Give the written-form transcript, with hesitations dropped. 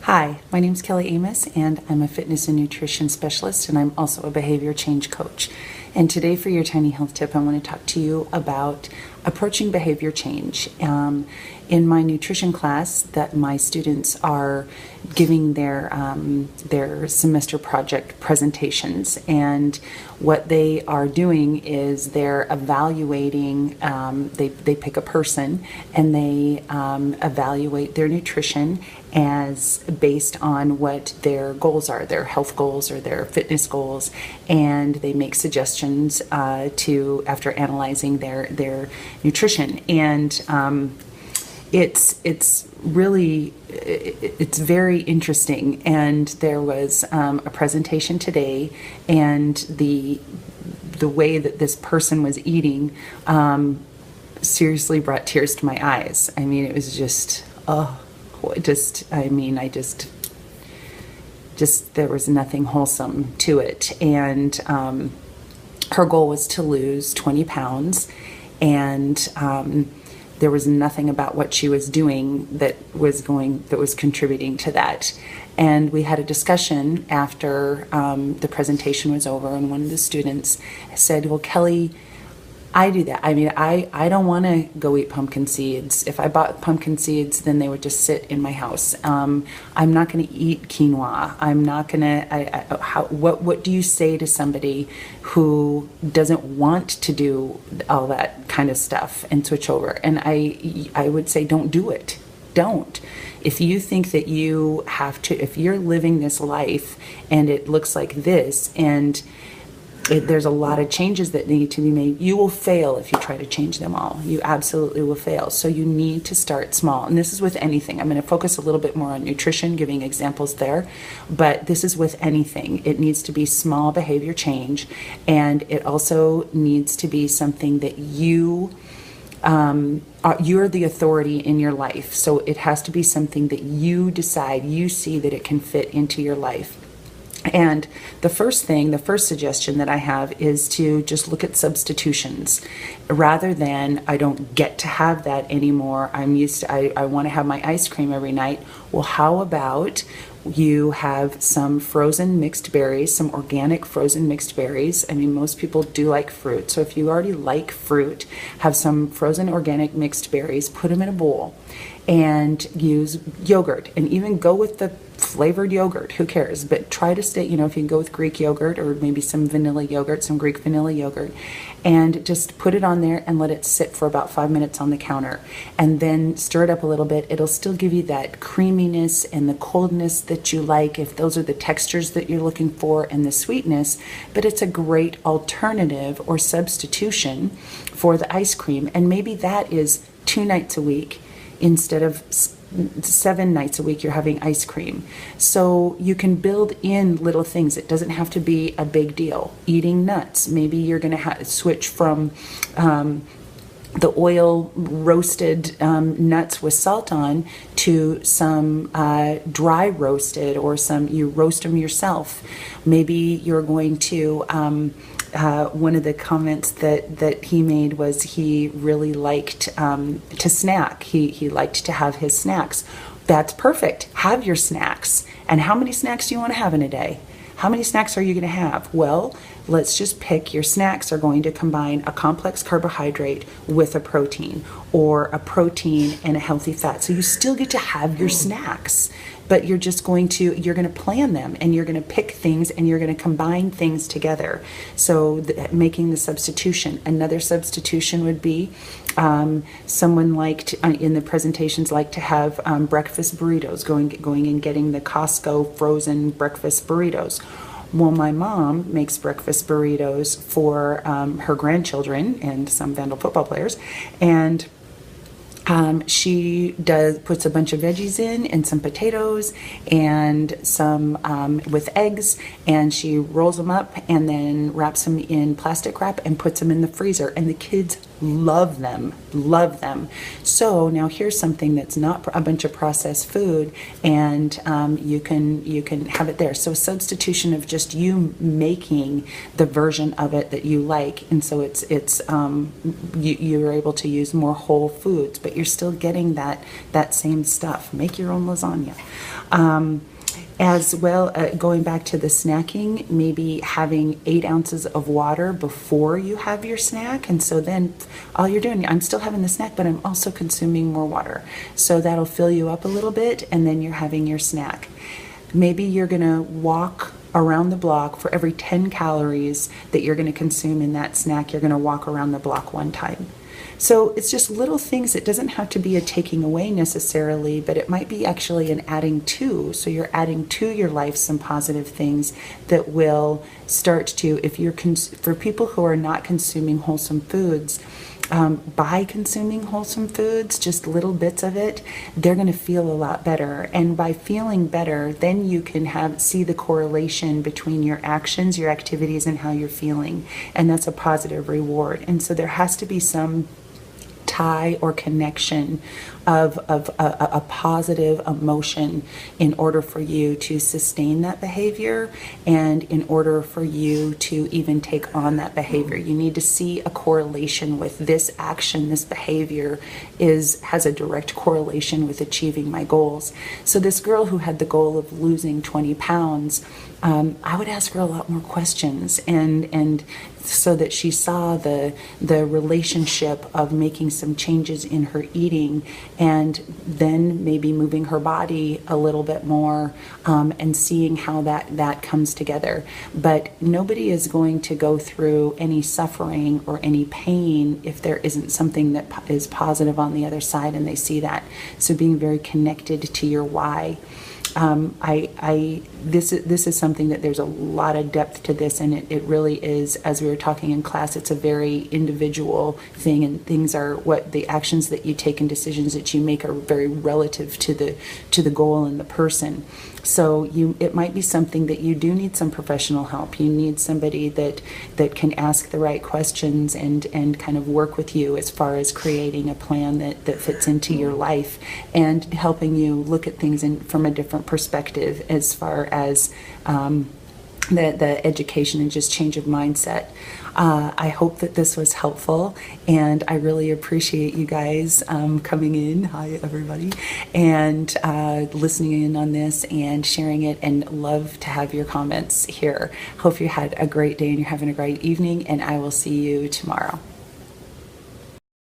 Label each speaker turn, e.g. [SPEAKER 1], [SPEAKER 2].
[SPEAKER 1] Hi, my name is Kelly Amos, and I'm a fitness and nutrition specialist, and I'm also a behavior change coach. And today, for your tiny health tip, I want to talk to you about approaching behavior change. In my nutrition class, that my students are giving their semester project presentations, and what they are doing is they're evaluating. They pick a person and they evaluate their nutrition as based on what their goals are, their health goals or their fitness goals, and they make suggestions to after analyzing their nutrition. And it's really very interesting. And there was a presentation today, and the way that this person was eating seriously brought tears to my eyes. I mean, it was just there was nothing wholesome to it. And her goal was to lose 20 pounds, and there was nothing about what she was doing that was contributing to that. And we had a discussion after the presentation was over, and one of the students said, "Well, Kelly, I do that. I mean, I don't want to go eat pumpkin seeds. If I bought pumpkin seeds, then they would just sit in my house. I'm not going to eat quinoa. I'm not going to. What do you say to somebody who doesn't want to do all that kind of stuff and switch over?" And I would say, don't do it. Don't. If you think that you have to, if you're living this life and it looks like this, and there's a lot of changes that need to be made, you will fail if you try to change them all. You absolutely will fail. So you need to start small. And this is with anything. I'm going to focus a little bit more on nutrition, giving examples there. But this is with anything. It needs to be small behavior change. And it also needs to be something that you're the authority in your life. So it has to be something that you decide, you see that it can fit into your life. And the first suggestion that I have is to just look at substitutions rather than I don't get to have that anymore. I want to have my ice cream every night. Well, how about you have some frozen mixed berries, some organic frozen mixed berries. I mean, most people do like fruit. So if you already like fruit, have some frozen organic mixed berries, put them in a bowl, and use yogurt, and even go with the flavored yogurt, who cares, but try to stay, if you can go with Greek yogurt or maybe some vanilla yogurt, some Greek vanilla yogurt, and just put it on there and let it sit for about 5 minutes on the counter, and then stir it up a little bit. It'll still give you that creaminess and the coldness that you like, if those are the textures that you're looking for, and the sweetness, but it's a great alternative or substitution for the ice cream. And maybe that is 2 nights a week instead of 7 nights a week you're having ice cream. So you can build in little things. It doesn't have to be a big deal. Eating nuts. Maybe you're going to switch from the oil roasted nuts with salt on to some dry roasted, or you roast them yourself. Maybe you're going to one of the comments that he made was he really liked to snack. He liked to have his snacks. That's perfect. Have your snacks. And how many snacks do you want to have in a day? How many snacks are you going to have? Well, let's just pick your snacks are going to combine a complex carbohydrate with a protein, or a protein and a healthy fat. So you still get to have your snacks, but you're going to plan them, and you're going to pick things, and you're going to combine things together. So making the substitution. Another substitution would be someone liked in the presentations like to have breakfast burritos, going and getting the Costco frozen breakfast burritos. Well, my mom makes breakfast burritos for her grandchildren and some Vandal football players, and she puts a bunch of veggies in and some potatoes and some with eggs, and she rolls them up and then wraps them in plastic wrap and puts them in the freezer, and the kids love them. So now here's something that's not a bunch of processed food, and you can have it there. So substitution of just you making the version of it that you like, and so you're able to use more whole foods, but but you're still getting that same stuff. Make your own lasagna. As well, going back to the snacking, maybe having 8 ounces of water before you have your snack. And so then all you're doing, I'm still having the snack, but I'm also consuming more water. So that'll fill you up a little bit, and then you're having your snack. Maybe you're going to walk around the block. For every 10 calories that you're going to consume in that snack, you're going to walk around the block 1 time. So it's just little things. It doesn't have to be a taking away necessarily, but it might be actually an adding to. So you're adding to your life some positive things that will start to, if you're, for people who are not consuming wholesome foods, by consuming wholesome foods, just little bits of it, they're going to feel a lot better. And by feeling better, then you can see the correlation between your actions, your activities, and how you're feeling. And that's a positive reward. And so there has to be some tie or connection of a positive emotion in order for you to sustain that behavior, and in order for you to even take on that behavior. You need to see a correlation with this action, this behavior has a direct correlation with achieving my goals. So this girl who had the goal of losing 20 pounds, I would ask her a lot more questions, and so that she saw the relationship of making some changes in her eating, and then maybe moving her body a little bit more, and seeing how that comes together. But nobody is going to go through any suffering or any pain if there isn't something that is positive on the other side, and they see that. So being very connected to your why. This is something that there's a lot of depth to this, and it really is, as we were talking in class, it's a very individual thing, and things are what the actions that you take and decisions that you make are very relative to the goal and the person. So it might be something that you do need some professional help. You need somebody that can ask the right questions and kind of work with you as far as creating a plan that fits into your life, and helping you look at things from a different perspective as far as the education and just change of mindset. I hope that this was helpful, and I really appreciate you guys coming in. Hi, everybody, and listening in on this and sharing it, and love to have your comments here. Hope you had a great day and you're having a great evening, and I will see you tomorrow.